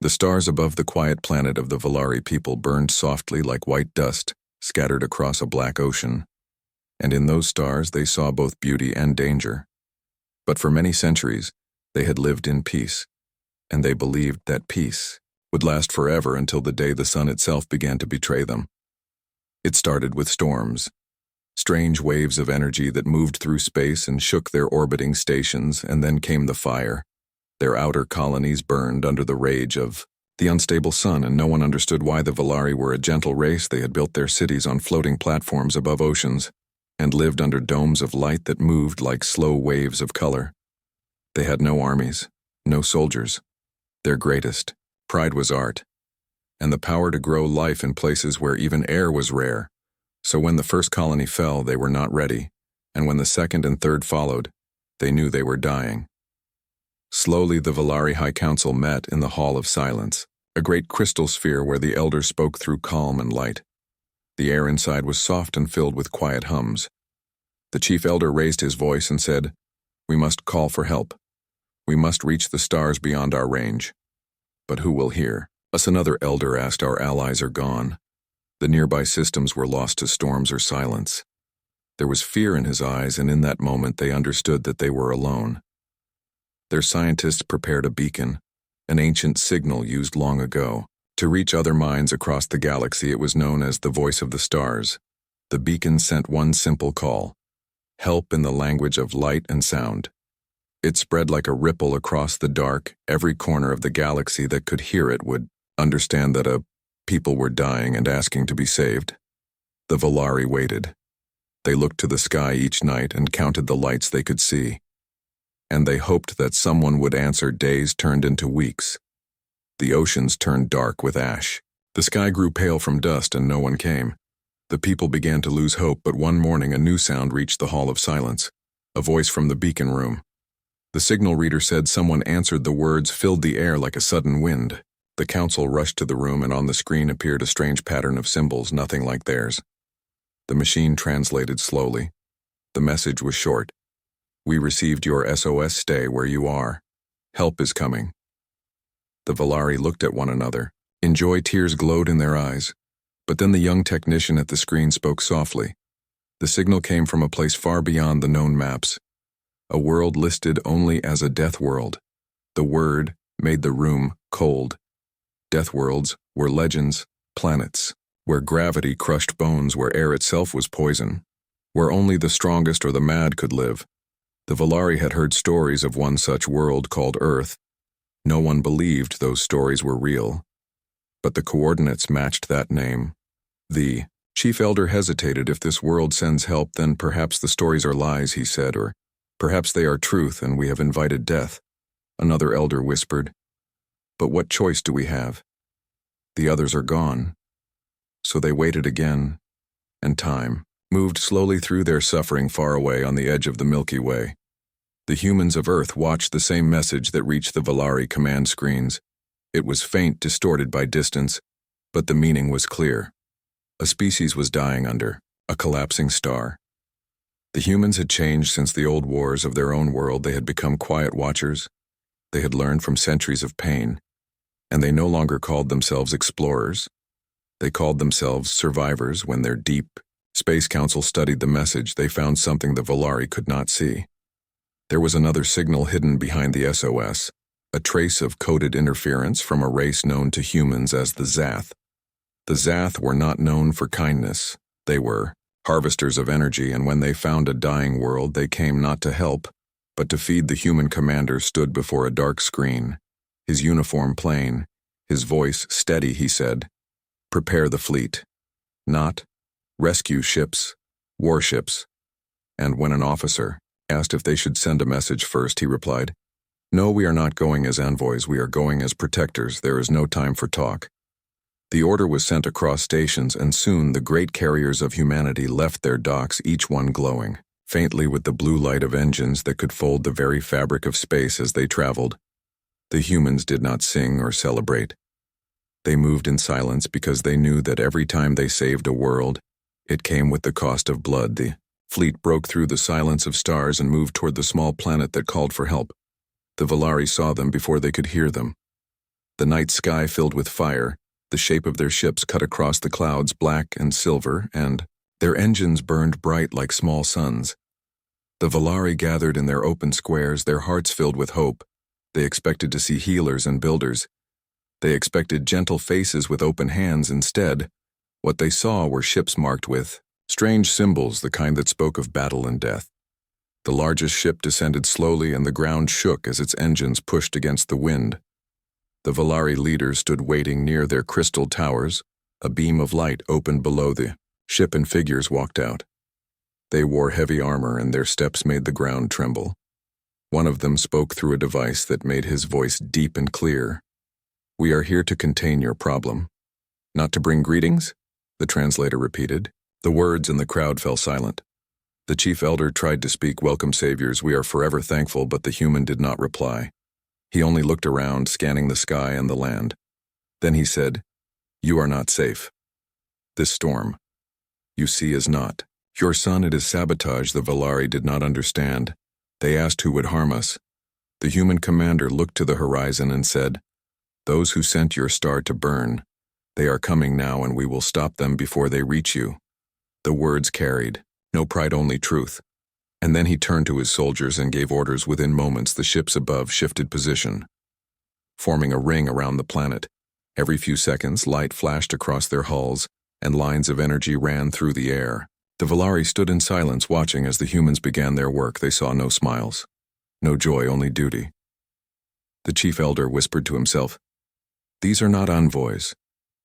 The stars above the quiet planet of the Volari people burned softly like white dust scattered across a black ocean, and in those stars they saw both beauty and danger. But for many centuries, they had lived in peace, and they believed that peace would last forever until the day the sun itself began to betray them. It started with storms, strange waves of energy that moved through space and shook their orbiting stations, and then came the fire. Their outer colonies burned under the rage of the unstable sun, and no one understood why the Volari were a gentle race. They had built their cities on floating platforms above oceans and lived under domes of light that moved like slow waves of color. They had no armies, no soldiers. Their greatest pride was art, and the power to grow life in places where even air was rare. So when the first colony fell, they were not ready, and when the second and third followed, they knew they were dying. Slowly the Volari High Council met in the Hall of Silence, a great crystal sphere where the elders spoke through calm and light. The air inside was soft and filled with quiet hums. The chief elder raised his voice and said, "We must call for help. We must reach the stars beyond our range. But who will hear us?" Another elder asked. "Our allies are gone. The nearby systems were lost to storms or silence." There was fear in his eyes, and in that moment they understood that they were alone. Their scientists prepared a beacon, an ancient signal used long ago, to reach other minds across the galaxy. It was known as the Voice of the Stars. The beacon sent one simple call: help in the language of light and sound. It spread like a ripple across the dark. Every corner of the galaxy that could hear it would understand that people were dying and asking to be saved. The Volari waited. They looked to the sky each night and counted the lights they could see. And they hoped that someone would answer. Days turned into weeks. The oceans turned dark with ash. The sky grew pale from dust and no one came. The people began to lose hope, but one morning a new sound reached the Hall of Silence, a voice from the beacon room. The signal reader said someone answered. The words filled the air like a sudden wind. The council rushed to the room, and on the screen appeared a strange pattern of symbols, nothing like theirs. The machine translated slowly. The message was short. "We received your SOS. Stay where you are. Help is coming." The Volari looked at one another. In joy, tears glowed in their eyes. But then the young technician at the screen spoke softly. The signal came from a place far beyond the known maps, a world listed only as a death world. The word made the room cold. Deathworlds were legends, planets, where gravity crushed bones, where air itself was poison, where only the strongest or the mad could live. The Volari had heard stories of one such world called Earth. No one believed those stories were real, but the coordinates matched that name. The chief elder hesitated. "If this world sends help, then perhaps the stories are lies," he said, "or perhaps they are truth and we have invited death." Another elder whispered, "But what choice do we have? The others are gone." So they waited again, and time moved slowly through their suffering far away on the edge of the Milky Way. The humans of Earth watched the same message that reached the Volari command screens. It was faint, distorted by distance, but the meaning was clear. A species was dying under a collapsing star. The humans had changed since the old wars of their own world. They had become quiet watchers. They had learned from centuries of pain, and they no longer called themselves explorers. They called themselves survivors. When their deep Space Council studied the message, they found something the Volari could not see. There was another signal hidden behind the SOS, a trace of coded interference from a race known to humans as the Zath. The Zath were not known for kindness. They were harvesters of energy, and when they found a dying world, they came not to help, but to feed. The human commander stood before a dark screen, his uniform plain, his voice steady. He said, "Prepare the fleet. Not rescue ships, warships." And when an officer asked if they should send a message first, he replied, "No, we are not going as envoys. We are going as protectors. There is no time for talk." The order was sent across stations, and soon the great carriers of humanity left their docks, each one glowing faintly with the blue light of engines that could fold the very fabric of space as they traveled. The humans did not sing or celebrate. They moved in silence because they knew that every time they saved a world, it came with the cost of blood. The fleet broke through the silence of stars and moved toward the small planet that called for help. The Volari saw them before they could hear them. The night sky filled with fire, the shape of their ships cut across the clouds black and silver, and their engines burned bright like small suns. The Volari gathered in their open squares, their hearts filled with hope. They expected to see healers and builders. They expected gentle faces with open hands. Instead, what they saw were ships marked with strange symbols, the kind that spoke of battle and death. The largest ship descended slowly, and the ground shook as its engines pushed against the wind. The Volari leaders stood waiting near their crystal towers. A beam of light opened below the ship and figures walked out. They wore heavy armor, and their steps made the ground tremble. One of them spoke through a device that made his voice deep and clear. "We are here to contain your problem." "Not to bring greetings?" the translator repeated. The words in the crowd fell silent. The chief elder tried to speak, "Welcome, saviors, we are forever thankful," but the human did not reply. He only looked around, scanning the sky and the land. Then he said, "You are not safe. This storm, you see, is not your son. It is sabotage." The Volari did not understand. They asked who would harm us. The human commander looked to the horizon and said, "Those who sent your star to burn. They are coming now, and we will stop them before they reach you." The words carried no pride, only truth. And then he turned to his soldiers and gave orders. Within moments, the ships above shifted position, forming a ring around the planet. Every few seconds, light flashed across their hulls, and lines of energy ran through the air. The Volari stood in silence, watching as the humans began their work. They saw no smiles, no joy, only duty. The chief elder whispered to himself, "These are not envoys.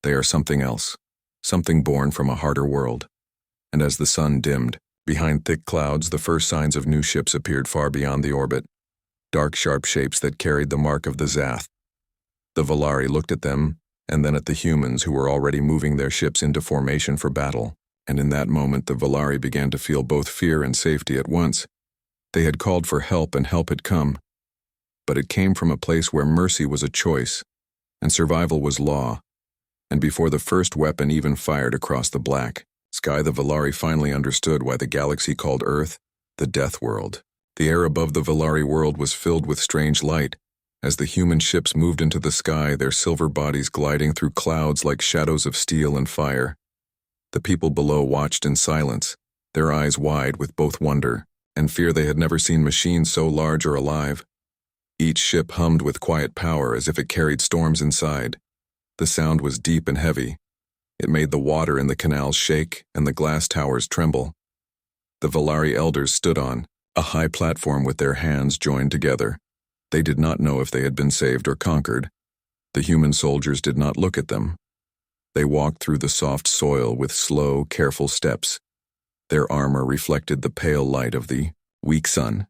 They are something else, something born from a harder world." And as the sun dimmed, behind thick clouds, the first signs of new ships appeared far beyond the orbit, dark, sharp shapes that carried the mark of the Deathw. The Volari looked at them, and then at the humans who were already moving their ships into formation for battle. And in that moment, the Volari began to feel both fear and safety at once. They had called for help, and help had come. But it came from a place where mercy was a choice, and survival was law. And before the first weapon even fired across the black sky, the Volari finally understood why the galaxy called Earth the Death World. The air above the Volari world was filled with strange light. As the human ships moved into the sky, their silver bodies gliding through clouds like shadows of steel and fire. The people below watched in silence, their eyes wide with both wonder and fear. They had never seen machines so large or alive. Each ship hummed with quiet power, as if it carried storms inside. The sound was deep and heavy. It made the water in the canals shake and the glass towers tremble. The Volari elders stood on a high platform with their hands joined together. They did not know if they had been saved or conquered. The human soldiers did not look at them. They walked through the soft soil with slow, careful steps. Their armor reflected the pale light of the weak sun.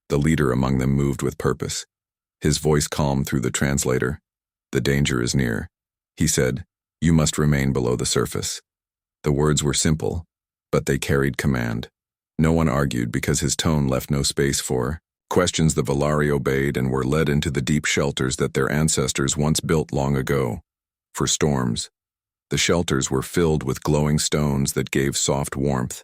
The leader among them moved with purpose. His voice calmed through the translator. "The danger is near," he said. "You must remain below the surface." The words were simple, but they carried command. No one argued because his tone left no space for questions. The Volari obeyed and were led into the deep shelters that their ancestors once built long ago for storms. The shelters were filled with glowing stones that gave soft warmth.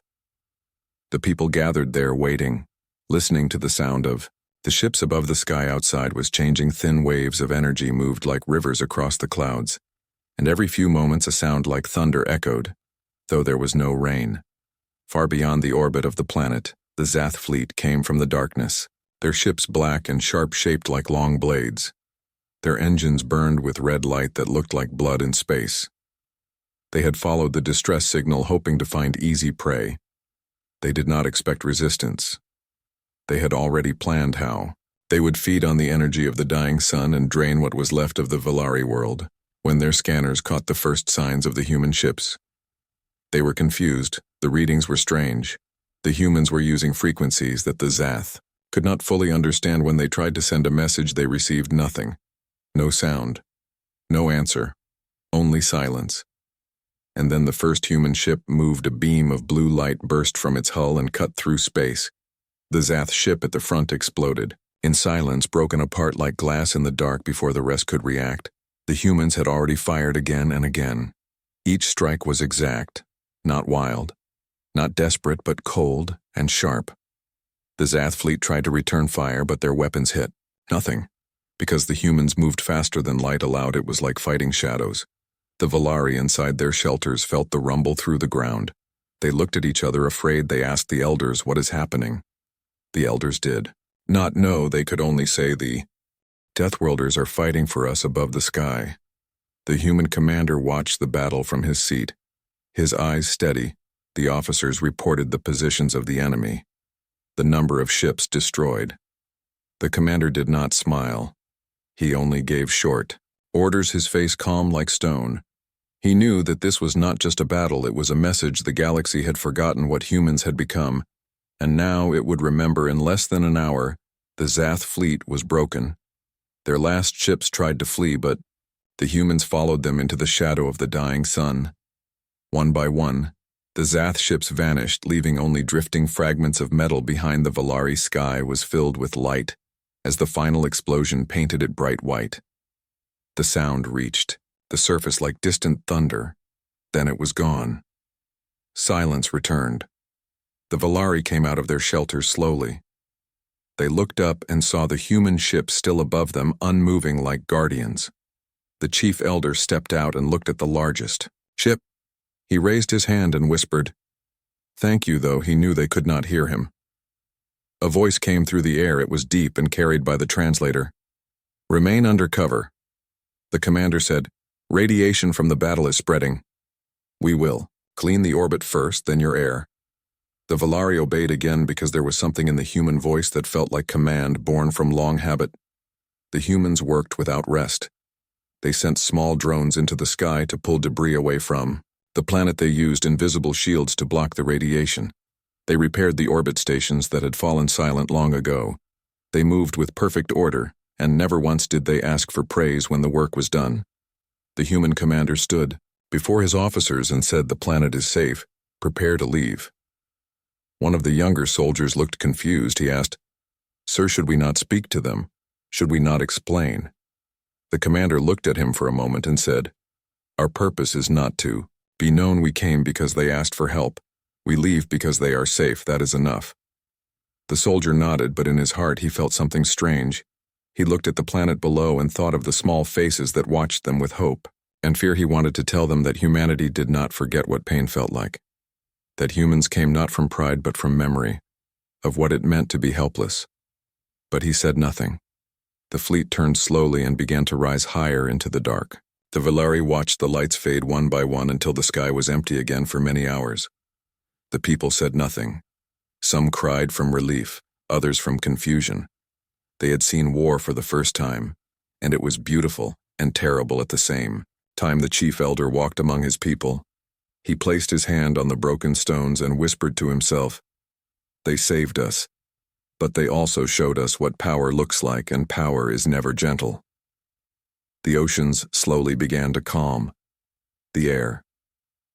The people gathered there waiting, listening to the sound of the ships above. The sky outside was changing. Thin waves of energy moved like rivers across the clouds, and every few moments a sound like thunder echoed, though there was no rain. Far beyond the orbit of the planet, the Deathw fleet came from the darkness, their ships black and sharp-shaped like long blades. Their engines burned with red light that looked like blood in space. They had followed the distress signal, hoping to find easy prey. They did not expect resistance. They had already planned how they would feed on the energy of the dying sun and drain what was left of the Volari world. When their scanners caught the first signs of the human ships, they were confused. The readings were strange. The humans were using frequencies that the Deathw could not fully understand. When they tried to send a message, they received nothing. No sound. No answer. Only silence. And then the first human ship moved. A beam of blue light burst from its hull and cut through space. The Deathw ship at the front exploded, in silence, broken apart like glass in the dark. Before the rest could react, the humans had already fired again and again. Each strike was exact, not wild, not desperate, but cold and sharp. The Deathw fleet tried to return fire, but their weapons hit nothing. Because the humans moved faster than light allowed, it was like fighting shadows. The Volari inside their shelters felt the rumble through the ground. They looked at each other afraid. They asked the elders, "What is happening?" The elders did not know. They could only say, "The Deathworlders are fighting for us above the sky." The human commander watched the battle from his seat. His eyes steady, the officers reported the positions of the enemy, the number of ships destroyed. The commander did not smile. He only gave short orders, his face calm like stone. He knew that this was not just a battle, it was a message. The galaxy had forgotten what humans had become, and now it would remember. In less than an hour, the Zath fleet was broken. Their last ships tried to flee, but the humans followed them into the shadow of the dying sun. One by one, the Zath ships vanished, leaving only drifting fragments of metal behind. The Volari sky was filled with light as the final explosion painted it bright white. The sound reached the surface like distant thunder. Then it was gone. Silence returned. The Volari came out of their shelters slowly. They looked up and saw the human ship still above them, unmoving like guardians. The chief elder stepped out and looked at the largest ship. He raised his hand and whispered, "Thank you," though he knew they could not hear him. A voice came through the air. It was deep and carried by the translator. "Remain under cover." The commander said, "Radiation from the battle is spreading. We will clean the orbit first, then your air." The Volari obeyed again because there was something in the human voice that felt like command born from long habit. The humans worked without rest. They sent small drones into the sky to pull debris away from the planet. They used invisible shields to block the radiation. They repaired the orbit stations that had fallen silent long ago. They moved with perfect order, and never once did they ask for praise when the work was done. The human commander stood before his officers and said, "The planet is safe. Prepare to leave." One of the younger soldiers looked confused. He asked, "Sir, should we not speak to them? Should we not explain?" The commander looked at him for a moment and said, "Our purpose is not to be known. We came because they asked for help. We leave because they are safe. That is enough." The soldier nodded, but in his heart he felt something strange. He looked at the planet below and thought of the small faces that watched them with hope and fear. He wanted to tell them that humanity did not forget what pain felt like. That humans came not from pride but from memory of what it meant to be helpless. But he said nothing. The fleet turned slowly and began to rise higher into the dark. The Volari watched the lights fade one by one until the sky was empty again for many hours. The people said nothing. Some cried from relief, others from confusion. They had seen war for the first time, and it was beautiful and terrible at the same time. The chief elder walked among his people. He placed his hand on the broken stones and whispered to himself, "They saved us, but they also showed us what power looks like, and power is never gentle." The oceans slowly began to calm. The air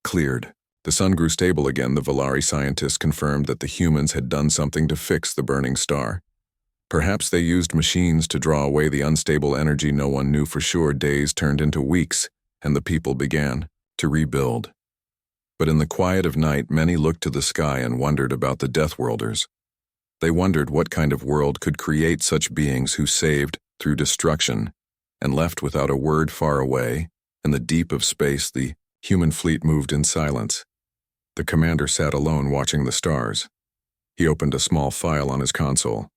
cleared. The sun grew stable again. The Volari scientists confirmed that the humans had done something to fix the burning star. Perhaps they used machines to draw away the unstable energy. No one knew for sure. Days turned into weeks, and the people began to rebuild. But in the quiet of night, many looked to the sky and wondered about the Deathworlders. They wondered what kind of world could create such beings who saved through destruction and left without a word. Far away, in the deep of space, the human fleet moved in silence. The commander sat alone watching the stars. He opened a small file on his console.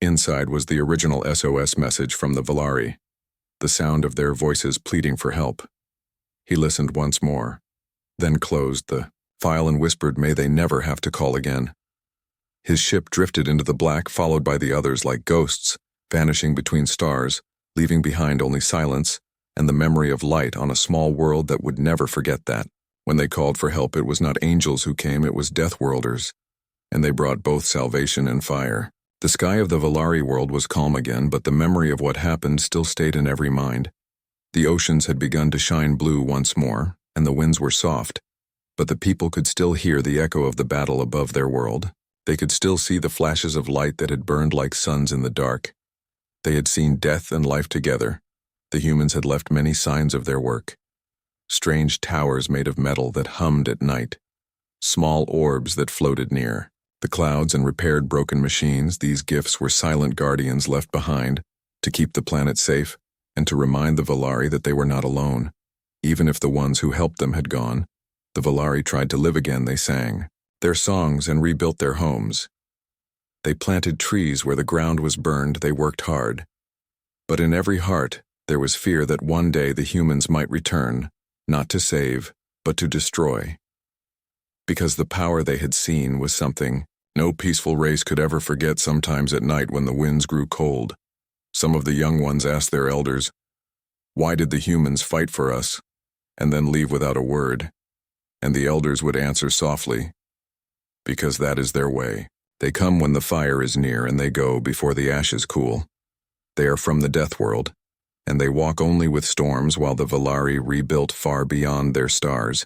Inside was the original SOS message from the Volari, the sound of their voices pleading for help. He listened once more, then closed the file and whispered, "May they never have to call again." His ship drifted into the black, followed by the others like ghosts, vanishing between stars, leaving behind only silence and the memory of light on a small world that would never forget that. When they called for help, it was not angels who came, it was Deathworlders, and they brought both salvation and fire. The sky of the Volari world was calm again, but the memory of what happened still stayed in every mind. The oceans had begun to shine blue once more, and the winds were soft, but the people could still hear the echo of the battle above their world. They could still see the flashes of light that had burned like suns in the dark. They had seen death and life together. The humans had left many signs of their work. Strange towers made of metal that hummed at night. Small orbs that floated near. The clouds and repaired broken machines, these gifts were silent guardians left behind, to keep the planet safe, and to remind the Volari that they were not alone. Even if the ones who helped them had gone, the Volari tried to live again, they sang their songs and rebuilt their homes. They planted trees where the ground was burned, they worked hard. But in every heart, there was fear that one day the humans might return, not to save, but to destroy. Because the power they had seen was something no peaceful race could ever forget. Sometimes at night when the winds grew cold, some of the young ones asked their elders, "Why did the humans fight for us?" and then leave without a word. And the elders would answer softly, "Because that is their way. They come when the fire is near, and they go before the ashes cool. They are from the death world, and they walk only with storms while the Volari rebuilt far beyond their stars."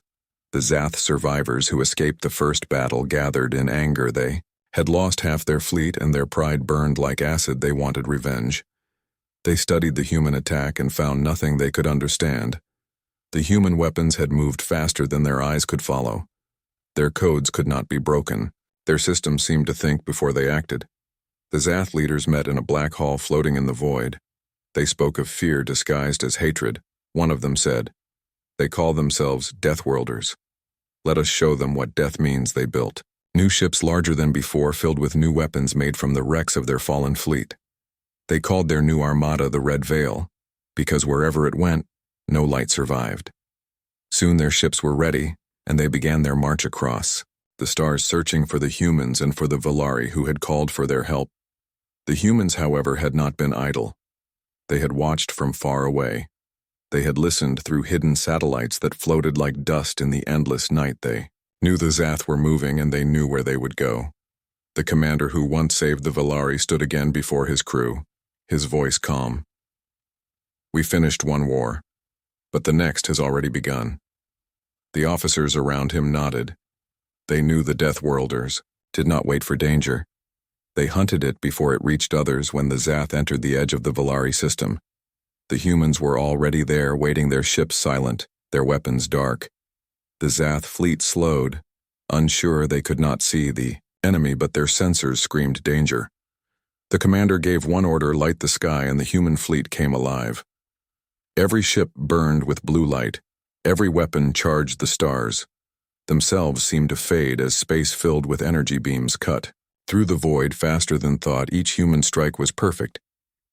The Deathw survivors who escaped the first battle gathered in anger. They had lost half their fleet, and their pride burned like acid. They wanted revenge. They studied the human attack and found nothing they could understand. The human weapons had moved faster than their eyes could follow. Their codes could not be broken. Their systems seemed to think before they acted. The Deathw leaders met in a black hall floating in the void. They spoke of fear disguised as hatred. One of them said, "They call themselves Deathworlders. Let us show them what death means." They built new ships larger than before, filled with new weapons made from the wrecks of their fallen fleet. They called their new armada the Red Veil, because wherever it went, no light survived. Soon their ships were ready, and they began their march across the stars, searching for the humans and for the Volari who had called for their help. The humans, however, had not been idle. They had watched from far away. They had listened through hidden satellites that floated like dust in the endless night. They knew the Deathw were moving, and they knew where they would go. The commander who once saved the Volari stood again before his crew, his voice calm. "We finished one war, but the next has already begun." The officers around him nodded. They knew the Deathworlders did not wait for danger. They hunted it before it reached others. When the Deathw entered the edge of the Volari system, the humans were already there, waiting, their ships silent, their weapons dark. The Deathw fleet slowed, unsure. They could not see the enemy, but their sensors screamed danger. The commander gave one order, "Light the sky," and the human fleet came alive. Every ship burned with blue light. Every weapon charged. The stars themselves seemed to fade as space filled with energy beams cut through the void faster than thought. Each human strike was perfect.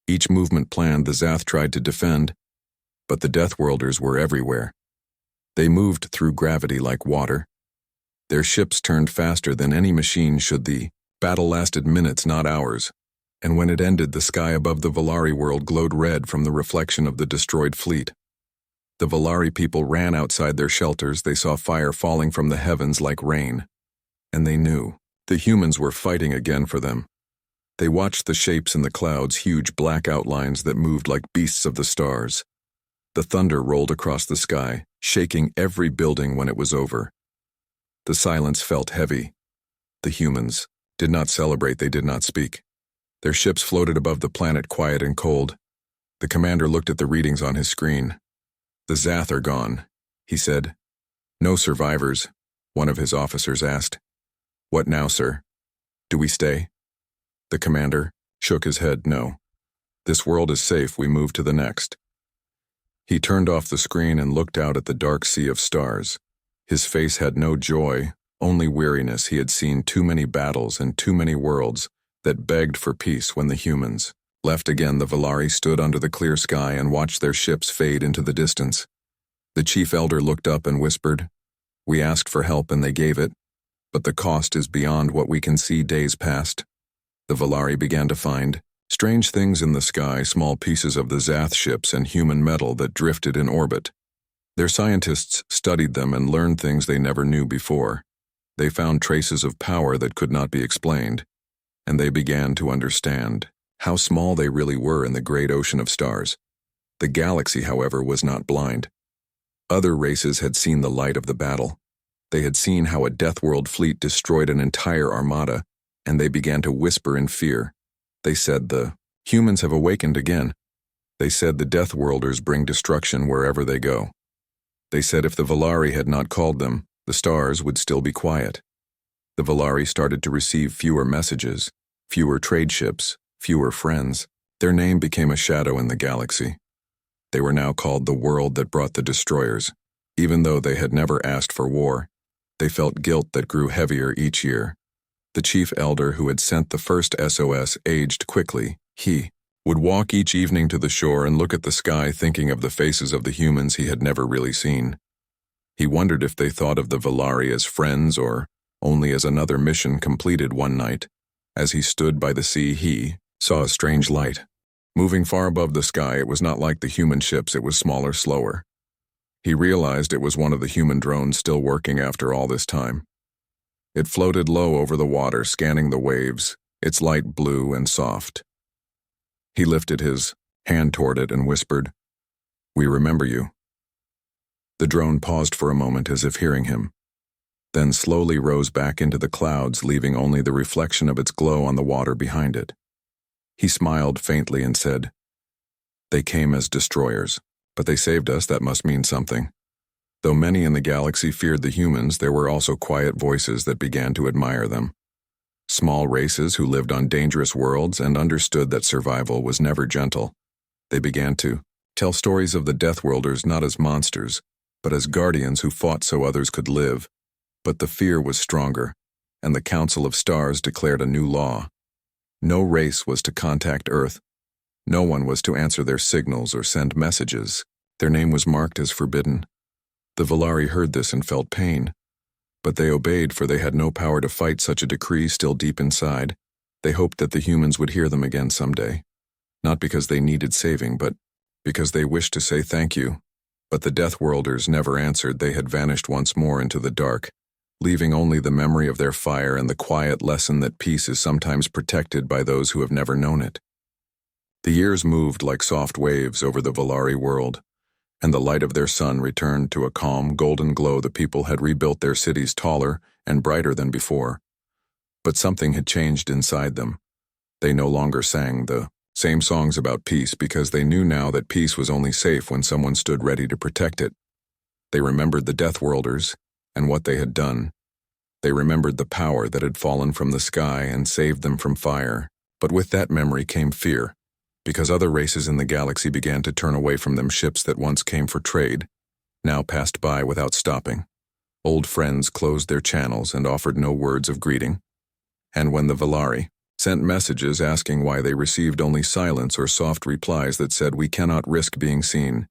Each movement planned. The Deathw tried to defend, but the Deathworlders were everywhere. They moved through gravity like water. Their ships turned faster than any machine should. The battle lasted minutes, not hours, and when it ended, the sky above the Volari world glowed red from the reflection of the destroyed fleet. The Volari people ran outside their shelters. They saw fire falling from the heavens like rain, and they knew the humans were fighting again for them. They watched the shapes in the clouds, huge black outlines that moved like beasts of the stars. The thunder rolled across the sky, shaking every building. When it was over, the silence felt heavy. The humans did not celebrate. They did not speak. Their ships floated above the planet, quiet and cold. The commander looked at the readings on his screen. "The Deathw are gone," he said. "No survivors," one of his officers asked. "What now, sir? Do we stay?" The commander shook his head. "No. This world is safe. We move to the next." He turned off the screen and looked out at the dark sea of stars. His face had no joy, only weariness. He had seen too many battles and too many worlds that begged for peace. When the humans left again, the Volari stood under the clear sky and watched their ships fade into the distance. The chief elder looked up and whispered, "We asked for help and they gave it, but the cost is beyond what we can see." Days passed. The Volari began to find strange things in the sky, small pieces of the Deathw ships and human metal that drifted in orbit. Their scientists studied them and learned things they never knew before. They found traces of power that could not be explained, and they began to understand how small they really were in the great ocean of stars. The galaxy, however, was not blind. Other races had seen the light of the battle. They had seen how a Deathworld fleet destroyed an entire armada, and they began to whisper in fear. They said, "The humans have awakened again." They said the Deathworlders bring destruction wherever they go. They said if the Volari had not called them, the stars would still be quiet. The Volari started to receive fewer messages, fewer trade ships, fewer friends. Their name became a shadow in the galaxy. They were now called the world that brought the destroyers. Even though they had never asked for war, they felt guilt that grew heavier each year. The chief elder who had sent the first SOS aged quickly. He would walk each evening to the shore and look at the sky, thinking of the faces of the humans he had never really seen. He wondered if they thought of the Volari as friends or only as another mission completed one night. As he stood by the sea, he saw a strange light. Moving far above the sky, it was not like the human ships, it was smaller, slower. He realized it was one of the human drones still working after all this time. It floated low over the water, scanning the waves, its light blue and soft. He lifted his hand toward it and whispered, "We remember you." The drone paused for a moment as if hearing him, then slowly rose back into the clouds, leaving only the reflection of its glow on the water behind it. He smiled faintly and said, "They came as destroyers, but they saved us. That must mean something." Though many in the galaxy feared the humans, there were also quiet voices that began to admire them. Small races who lived on dangerous worlds and understood that survival was never gentle. They began to tell stories of the Deathworlders not as monsters, but as guardians who fought so others could live. But the fear was stronger, and the Council of Stars declared a new law. No race was to contact Earth. No one was to answer their signals or send messages. Their name was marked as forbidden. The Volari heard this and felt pain. But they obeyed, for they had no power to fight such a decree still deep inside. They hoped that the humans would hear them again someday. Not because they needed saving, but because they wished to say thank you. But the Deathworlders never answered. They had vanished once more into the dark, leaving only the memory of their fire and the quiet lesson that peace is sometimes protected by those who have never known it. The years moved like soft waves over the Volari world, and the light of their sun returned to a calm, golden glow. The people had rebuilt their cities taller and brighter than before. But something had changed inside them. They no longer sang the same songs about peace because they knew now that peace was only safe when someone stood ready to protect it. They remembered the Deathworlders and what they had done. They remembered the power that had fallen from the sky and saved them from fire. But with that memory came fear, because other races in the galaxy began to turn away from them. Ships that once came for trade now passed by without stopping. Old friends closed their channels and offered no words of greeting. And when the Volari sent messages asking why, they received only silence or soft replies that said, "We cannot risk being seen."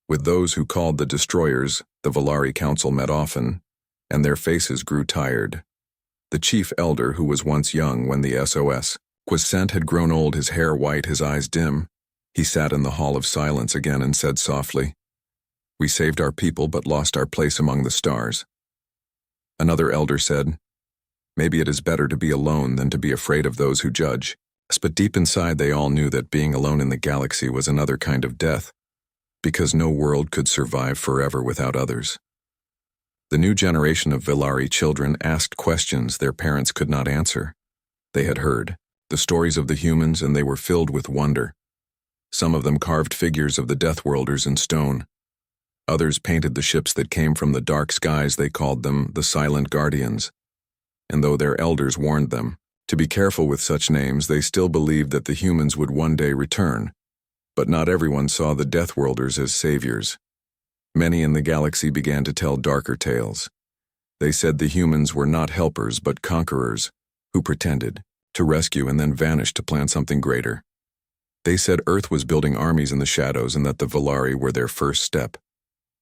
With those who called the destroyers, the Volari Council met often, and their faces grew tired. The chief elder, who was once young when the SOS was sent, had grown old, his hair white, his eyes dim. He sat in the hall of silence again and said softly, "We saved our people but lost our place among the stars." Another elder said, "Maybe it is better to be alone than to be afraid of those who judge." But deep inside they all knew that being alone in the galaxy was another kind of death, because no world could survive forever without others. The new generation of Volari children asked questions their parents could not answer. They had heard the stories of the humans, and they were filled with wonder. Some of them carved figures of the Deathworlders in stone. Others painted the ships that came from the dark skies. They called them the Silent Guardians. And though their elders warned them to be careful with such names, they still believed that the humans would one day return. But not everyone saw the Deathworlders as saviors. Many in the galaxy began to tell darker tales. They said the humans were not helpers but conquerors, who pretended to rescue and then vanished to plan something greater. They said Earth was building armies in the shadows and that the Volari were their first step.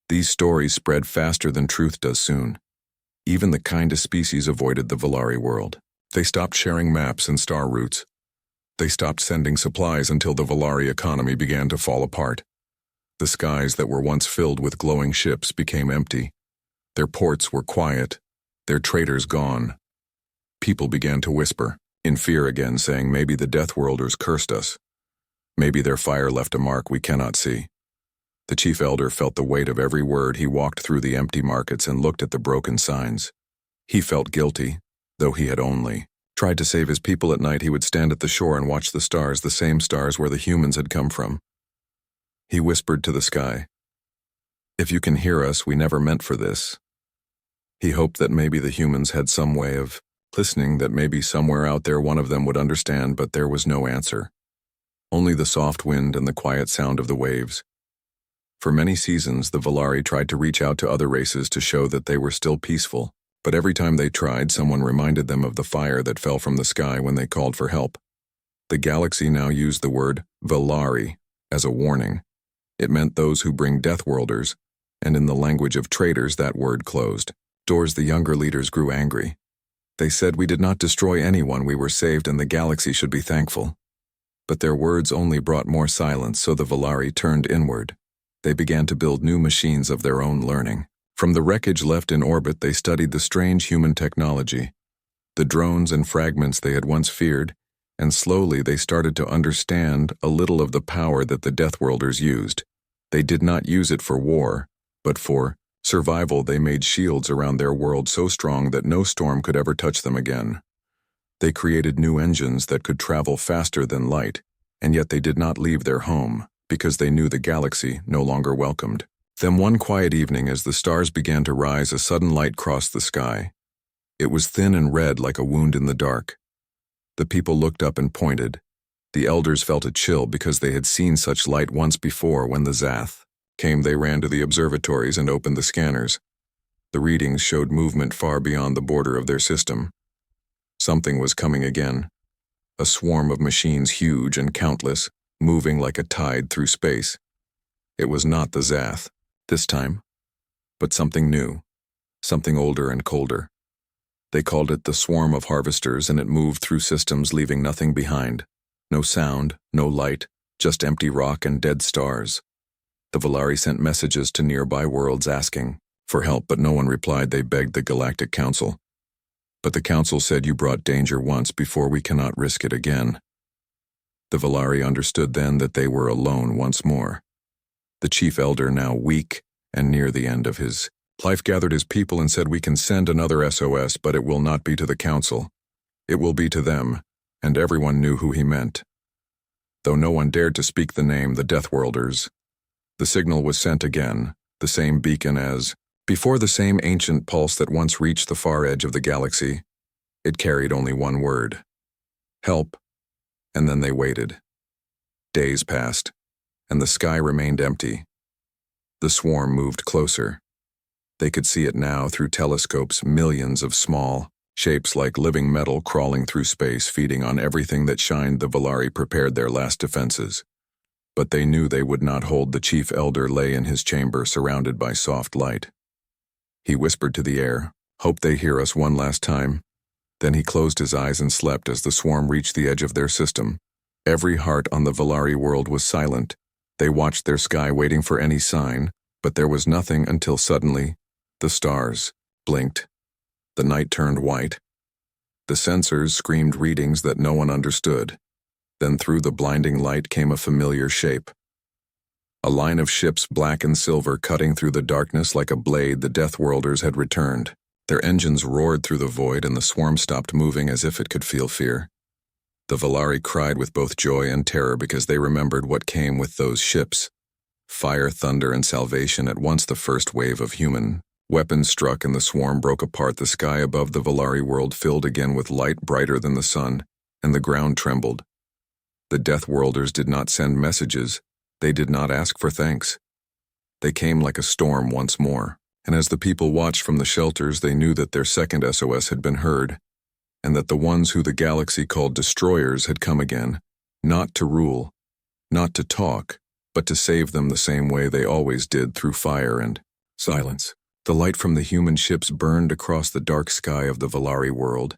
These stories spread faster than truth does soon. Even the kindest species avoided the Volari world. They stopped sharing maps and star routes. They stopped sending supplies until the Volari economy began to fall apart. The skies that were once filled with glowing ships became empty. Their ports were quiet, their traders gone. People began to whisper, in fear again, saying maybe the Deathworlders cursed us. Maybe their fire left a mark we cannot see. The chief elder felt the weight of every word. He walked through the empty markets and looked at the broken signs. He felt guilty, though he had only tried to save his people. At night he would stand at the shore and watch the stars, the same stars where the humans had come from. He whispered to the sky, "If you can hear us, we never meant for this." He hoped that maybe the humans had some way of listening, that maybe somewhere out there one of them would understand, but there was no answer. only the soft wind and the quiet sound of the waves. For many seasons, the Volari tried to reach out to other races to show that they were still peaceful, but every time they tried, someone reminded them of the fire that fell from the sky when they called for help. The galaxy now used the word Volari as a warning. It meant those who bring Deathworlders, and in the language of traitors that word closed. The younger leaders grew angry. They said we did not destroy anyone, we were saved and the galaxy should be thankful. But their words only brought more silence, so the Volari turned inward. They began to build new machines of their own learning. From the wreckage left in orbit, they studied the strange human technology, the drones and fragments they had once feared, and slowly they started to understand a little of the power that the Deathworlders used. They did not use it for war, but for survival. They made shields around their world so strong that no storm could ever touch them again. They created new engines that could travel faster than light, and yet they did not leave their home, because they knew the galaxy no longer welcomed. Then one quiet evening, as the stars began to rise, a sudden light crossed the sky. It was thin and red like a wound in the dark. The people looked up and pointed. The elders felt a chill because they had seen such light once before when the Deathw came. They ran to the observatories and opened the scanners. The readings showed movement far beyond the border of their system. Something was coming again. A swarm of machines, huge and countless, moving like a tide through space. It was not the Deathw this time, but something new, something older and colder. They called it the swarm of harvesters, and it moved through systems, leaving nothing behind. No sound, no light, just empty rock and dead stars. The Volari sent messages to nearby worlds asking for help, but no one replied. They begged the Galactic Council. But the Council said, "You brought danger once before, we cannot risk it again." The Volari understood then that they were alone once more. The Chief Elder, now weak and near the end of his life, gathered his people and said, "We can send another SOS, but it will not be to the Council. It will be to them," and everyone knew who he meant. Though no one dared to speak the name, the Deathworlders. The signal was sent again, the same beacon as before, the same ancient pulse that once reached the far edge of the galaxy. It carried only one word: help. And then they waited. Days passed, and the sky remained empty. The swarm moved closer. They could see it now through telescopes, millions of small shapes like living metal crawling through space, feeding on everything that shined. The Volari prepared their last defenses. But they knew they would not hold. The Chief Elder lay in his chamber, surrounded by soft light. He whispered to the air, "Hope they hear us one last time." Then he closed his eyes and slept as the swarm reached the edge of their system. Every heart on the Volari world was silent. They watched their sky, waiting for any sign, but there was nothing until suddenly, the stars blinked. The night turned white. The sensors screamed readings that no one understood. Then through the blinding light came a familiar shape. A line of ships, black and silver, cutting through the darkness like a blade. The Deathworlders had returned. Their engines roared through the void, and the swarm stopped moving as if it could feel fear. The Volari cried with both joy and terror because they remembered what came with those ships. Fire, thunder, and salvation. At once the first wave of human weapons struck and the swarm broke apart. The sky above the Volari world filled again with light brighter than the sun, and the ground trembled. The Deathworlders did not send messages. They did not ask for thanks. They came like a storm once more, and as the people watched from the shelters, they knew that their second SOS had been heard, and that the ones who the galaxy called destroyers had come again, not to rule, not to talk, but to save them the same way they always did, through fire and silence. The light from the human ships burned across the dark sky of the Volari world,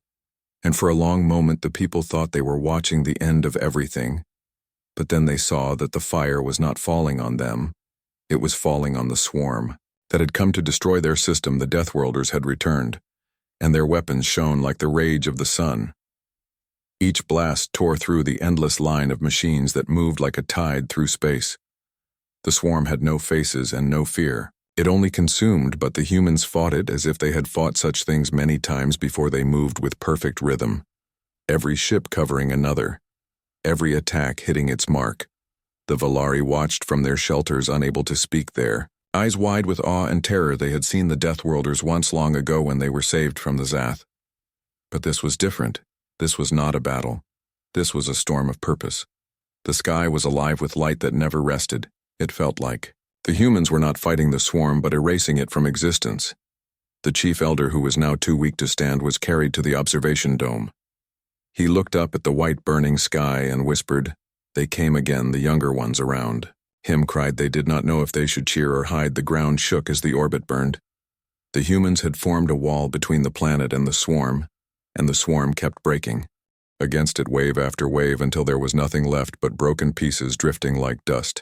and for a long moment the people thought they were watching the end of everything. But then they saw that the fire was not falling on them. It was falling on the swarm that had come to destroy their system. The Deathworlders had returned, and their weapons shone like the rage of the sun. Each blast tore through the endless line of machines that moved like a tide through space. The swarm had no faces and no fear. It only consumed, but the humans fought it as if they had fought such things many times before. They moved with perfect rhythm, every ship covering another, every attack hitting its mark. The Volari watched from their shelters, unable to speak, their eyes wide with awe and terror. They had seen the Deathworlders once long ago when they were saved from the Deathw. But this was different. This was not a battle. This was a storm of purpose. The sky was alive with light that never rested, it felt like. The humans were not fighting the swarm but erasing it from existence. The chief elder, who was now too weak to stand, was carried to the observation dome. He looked up at the white burning sky and whispered, "They came again, the younger ones around." Him cried they did not know if they should cheer or hide. The ground shook as the orbit burned. The humans had formed a wall between the planet and the swarm kept breaking. Against it wave after wave until there was nothing left but broken pieces drifting like dust.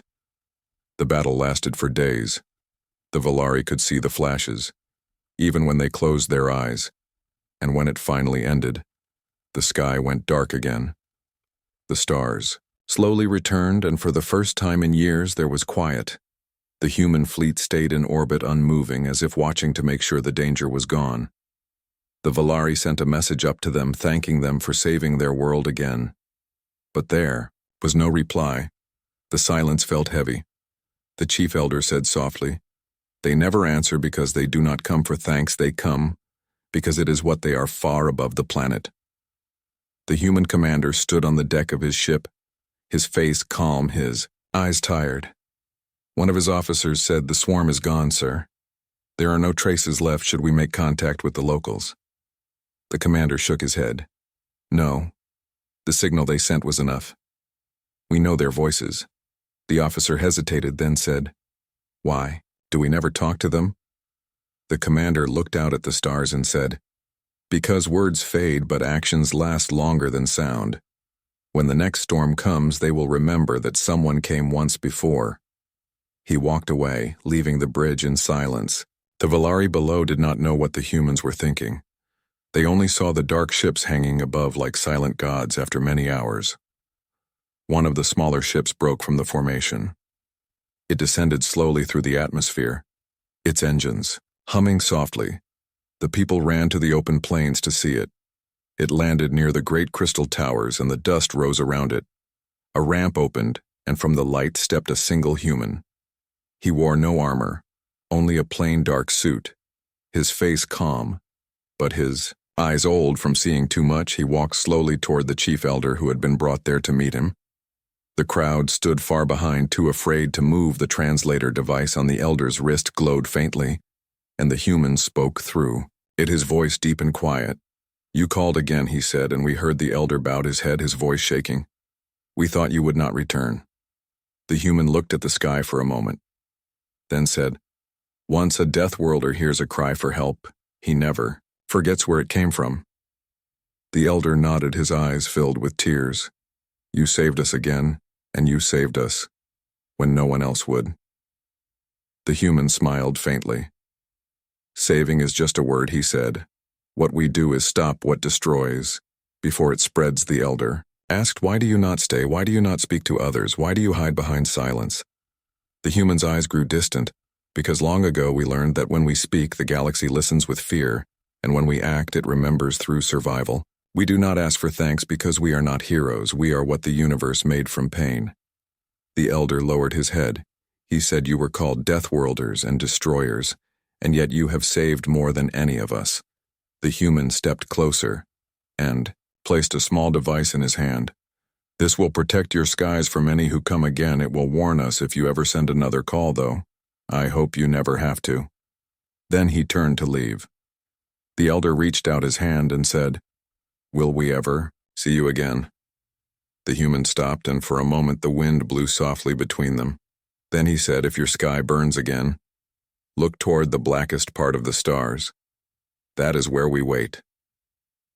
The battle lasted for days. The Volari could see the flashes, even when they closed their eyes, and when it finally ended, the sky went dark again. The stars slowly returned, and for the first time in years there was quiet. The human fleet stayed in orbit unmoving, as if watching to make sure the danger was gone. The Volari sent a message up to them thanking them for saving their world again. But there was no reply. The silence felt heavy. The chief elder said softly, "They never answer because they do not come for thanks, they come because it is what they are far above the planet." The human commander stood on the deck of his ship, his face calm, his eyes tired. One of his officers said, "The swarm is gone, sir. There are no traces left should we make contact with the locals." The commander shook his head. "No, the signal they sent was enough. We know their voices." The officer hesitated, then said, "Why? Do we never talk to them?" The commander looked out at the stars and said, "Because words fade, but actions last longer than sound. When the next storm comes, they will remember that someone came once before." He walked away, leaving the bridge in silence. The Volari below did not know what the humans were thinking. They only saw the dark ships hanging above like silent gods after many hours. One of the smaller ships broke from the formation. It descended slowly through the atmosphere, its engines humming softly. The people ran to the open plains to see it. It landed near the great crystal towers, and the dust rose around it. A ramp opened, and from the light stepped a single human. He wore no armor, only a plain dark suit, his face calm, but his eyes old from seeing too much. He walked slowly toward the chief elder who had been brought there to meet him. The crowd stood far behind, too afraid to move. The translator device on the elder's wrist glowed faintly, and the human spoke through it, his voice deep and quiet. "You called again," he said, and we heard. The elder bowed his head, his voice shaking. "We thought you would not return." The human looked at the sky for a moment, then said, "Once a Deathworlder hears a cry for help, he never forgets where it came from." The elder nodded, his eyes filled with tears. "You saved us again, and you saved us when no one else would." The human smiled faintly. "Saving is just a word," he said. "What we do is stop what destroys before it spreads." The elder asked, "Why do you not stay? Why do you not speak to others? Why do you hide behind silence?" The human's eyes grew distant, because long ago we learned that when we speak, the galaxy listens with fear, and when we act, it remembers through survival. We do not ask for thanks because we are not heroes. We are what the universe made from pain. The elder lowered his head. He said, "You were called Deathworlders and Destroyers, and yet you have saved more than any of us." The human stepped closer and placed a small device in his hand. "This will protect your skies from any who come again. It will warn us if you ever send another call, though. I hope you never have to." Then he turned to leave. The elder reached out his hand and said, "Will we ever see you again?" The human stopped, and for a moment the wind blew softly between them. Then he said, "If your sky burns again, look toward the blackest part of the stars. That is where we wait."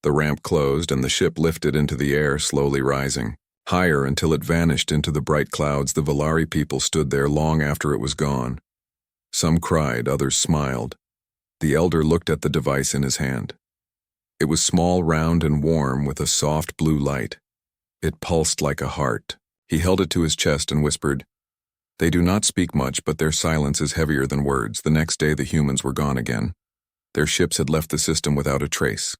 The ramp closed, and the ship lifted into the air, slowly rising higher until it vanished into the bright clouds. The Volari people stood there long after it was gone. Some cried, others smiled. The elder looked at the device in his hand. It was small, round, and warm, with a soft blue light. It pulsed like a heart. He held it to his chest and whispered, "They do not speak much, but their silence is heavier than words." The next day the humans were gone again. Their ships had left the system without a trace.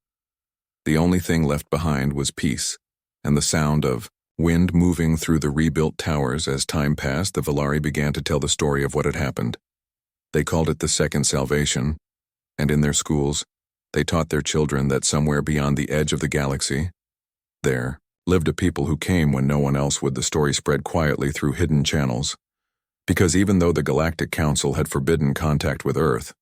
The only thing left behind was peace, and the sound of wind moving through the rebuilt towers. As time passed, the Volari began to tell the story of what had happened. They called it the Second Salvation, and in their schools, they taught their children that somewhere beyond the edge of the galaxy, there lived a people who came when no one else would. The story spread quietly through hidden channels. Because even though the Galactic Council had forbidden contact with Earth,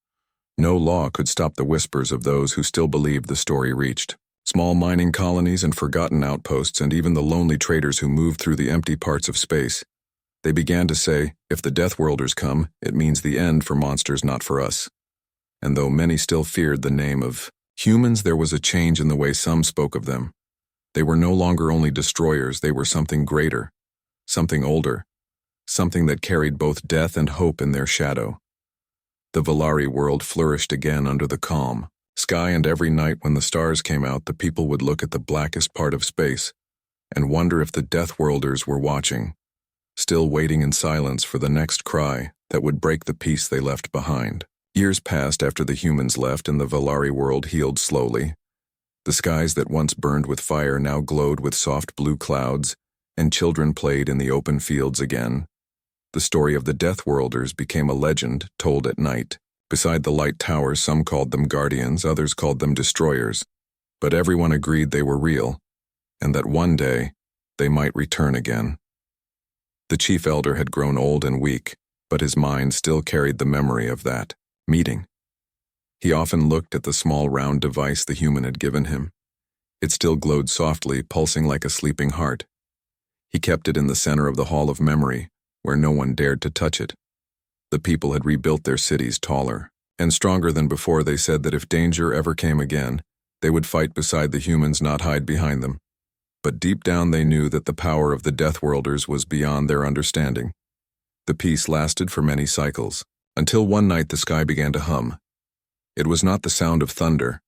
no law could stop the whispers of those who still believed the story reached. Small mining colonies and forgotten outposts, and even the lonely traders who moved through the empty parts of space. They began to say, if the Deathworlders come, it means the end for monsters, not for us. And though many still feared the name of humans, there was a change in the way some spoke of them. They were no longer only destroyers, they were something greater, something older, something that carried both death and hope in their shadow. The Volari world flourished again under the calm sky, and every night when the stars came out, the people would look at the blackest part of space and wonder if the Deathworlders were watching, still waiting in silence for the next cry that would break the peace they left behind. Years passed after the humans left, and the Volari world healed slowly. The skies that once burned with fire now glowed with soft blue clouds, and children played in the open fields again. The story of the Deathworlders became a legend told at night. Beside the light towers, some called them guardians, others called them destroyers. But everyone agreed they were real, and that one day they might return again. The chief elder had grown old and weak, but his mind still carried the memory of that meeting. He often looked at the small round device the human had given him. It still glowed softly, pulsing like a sleeping heart. He kept it in the center of the Hall of Memory, where no one dared to touch it. The people had rebuilt their cities taller and stronger than before. They said that if danger ever came again, they would fight beside the humans, not hide behind them. But deep down they knew that the power of the Deathworlders was beyond their understanding. The peace lasted for many cycles, until one night the sky began to hum. It was not the sound of thunder.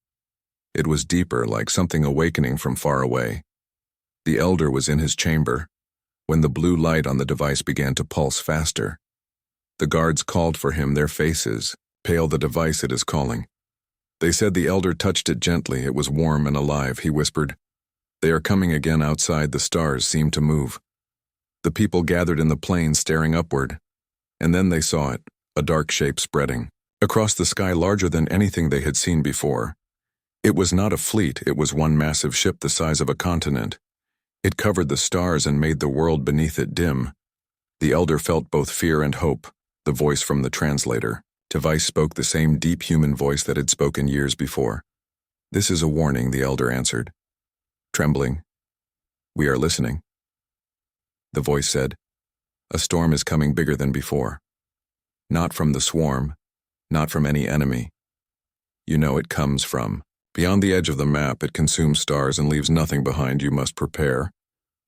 It was deeper, like something awakening from far away. The elder was in his chamber when the blue light on the device began to pulse faster. The guards called for him, their faces pale. The device, it is calling. They said the elder touched it gently. It was warm and alive. He whispered, "They are coming again." Outside, the stars seemed to move. The people gathered in the plain, staring upward. And then they saw it, a dark shape spreading across the sky, larger than anything they had seen before. It was not a fleet, it was one massive ship the size of a continent. It covered the stars and made the world beneath it dim. The elder felt both fear and hope. The voice from the translator device spoke the same deep human voice that had spoken years before. "This is a warning," the elder answered, trembling. "We are listening." The voice said, "A storm is coming, bigger than before. Not from the swarm, not from any enemy. You know it comes from beyond the edge of the map. It consumes stars and leaves nothing behind. You must prepare.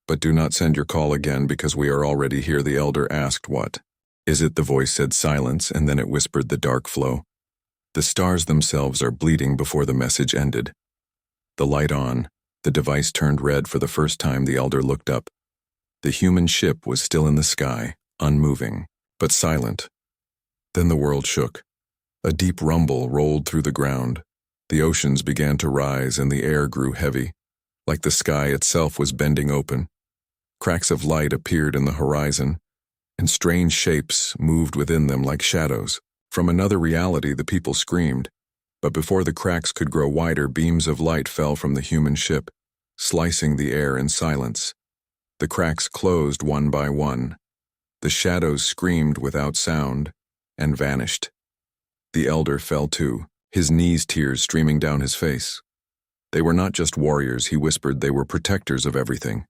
But do not send your call again, because we are already here." The elder asked, "What is it?" The voice said, "Silence," and then it whispered, "The dark flow. The stars themselves are bleeding." Before the message ended, the light on, the device turned red. For the first time, the elder looked up. The human ship was still in the sky, unmoving, but silent. Then the world shook. A deep rumble rolled through the ground. The oceans began to rise and the air grew heavy, like the sky itself was bending open. Cracks of light appeared in the horizon, and strange shapes moved within them like shadows. From another reality, the people screamed, but before the cracks could grow wider, beams of light fell from the human ship, slicing the air in silence. The cracks closed one by one. The shadows screamed without sound and vanished. The elder fell too, his knees, tears streaming down his face. They were not just warriors, he whispered, they were protectors of everything.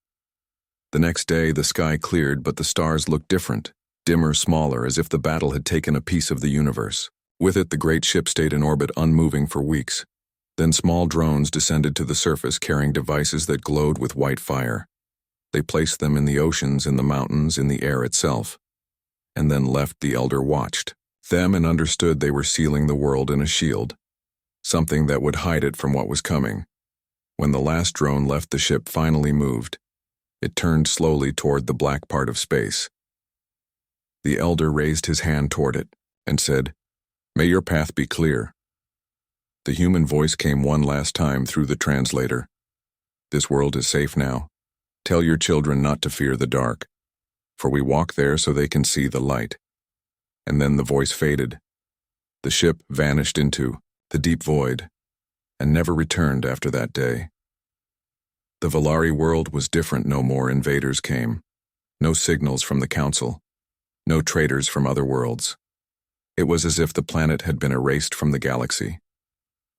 The next day, the sky cleared, but the stars looked different, dimmer, smaller, as if the battle had taken a piece of the universe. With it, the great ship stayed in orbit, unmoving for weeks. Then small drones descended to the surface, carrying devices that glowed with white fire. They placed them in the oceans, in the mountains, in the air itself, and then left. The elder watched them and understood they were sealing the world in a shield, something that would hide it from what was coming. When the last drone left, the ship finally moved. It turned slowly toward the black part of space. The elder raised his hand toward it and said, "May your path be clear." The human voice came one last time through the translator. "This world is safe now. Tell your children not to fear the dark, for we walk there so they can see the light." And then the voice faded. The ship vanished into the deep void and never returned after that day. The Volari world was different. No more invaders came. No signals from the council. No traders from other worlds. It was as if the planet had been erased from the galaxy.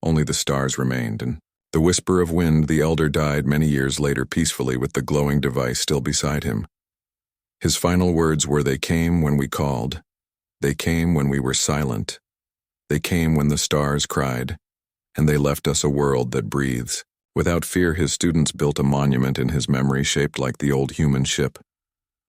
Only the stars remained, and the whisper of wind, the elder died many years later peacefully with the glowing device still beside him. His final words were, "They came when we called. They came when we were silent. They came when the stars cried. And they left us a world that breathes." Without fear, his students built a monument in his memory shaped like the old human ship.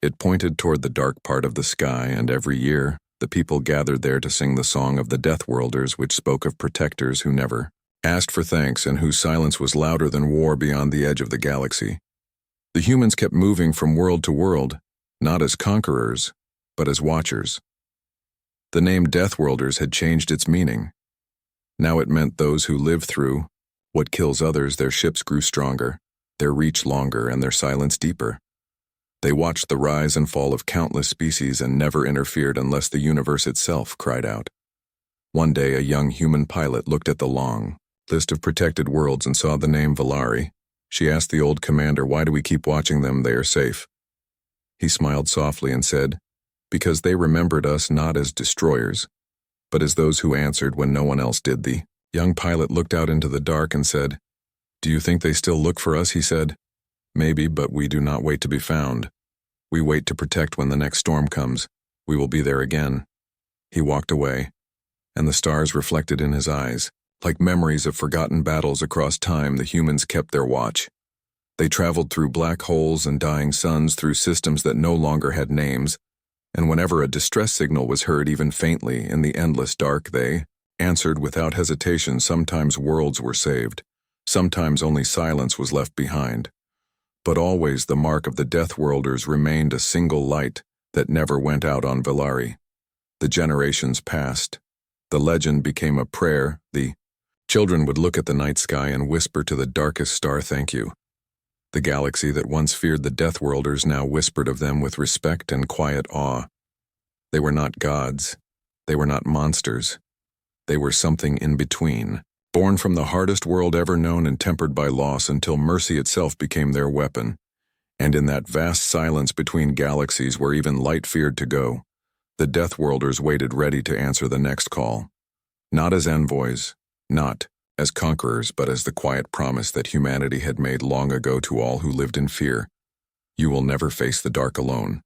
It pointed toward the dark part of the sky, and every year, the people gathered there to sing the song of the Deathworlders, which spoke of protectors who never asked for thanks and whose silence was louder than war beyond the edge of the galaxy. The humans kept moving from world to world, not as conquerors, but as watchers. The name Deathworlders had changed its meaning. Now it meant those who live through what kills others. Their ships grew stronger, their reach longer, and their silence deeper. They watched the rise and fall of countless species and never interfered unless the universe itself cried out. One day, a young human pilot looked at the long list of protected worlds and saw the name Volari. She asked the old commander, "Why do we keep watching them? They are safe." He smiled softly and said, "Because they remembered us not as destroyers, but as those who answered when no one else did." The young pilot looked out into the dark and said, "Do you think they still look for us?" He said, "Maybe, but we do not wait to be found. We wait to protect when the next storm comes. We will be there again." He walked away, and the stars reflected in his eyes. Like memories of forgotten battles across time, the humans kept their watch. They traveled through black holes and dying suns, through systems that no longer had names, and whenever a distress signal was heard, even faintly, in the endless dark, they answered without hesitation. Sometimes worlds were saved. Sometimes only silence was left behind. But always the mark of the Deathworlders remained, a single light that never went out on Volari. The generations passed. The legend became a prayer. The children would look at the night sky and whisper to the darkest star, "Thank you." The galaxy that once feared the Deathworlders now whispered of them with respect and quiet awe. They were not gods. They were not monsters. They were something in between. Born from the hardest world ever known and tempered by loss until mercy itself became their weapon. And in that vast silence between galaxies where even light feared to go, the Deathworlders waited ready to answer the next call. Not as envoys, not as conquerors, but as the quiet promise that humanity had made long ago to all who lived in fear. You will never face the dark alone.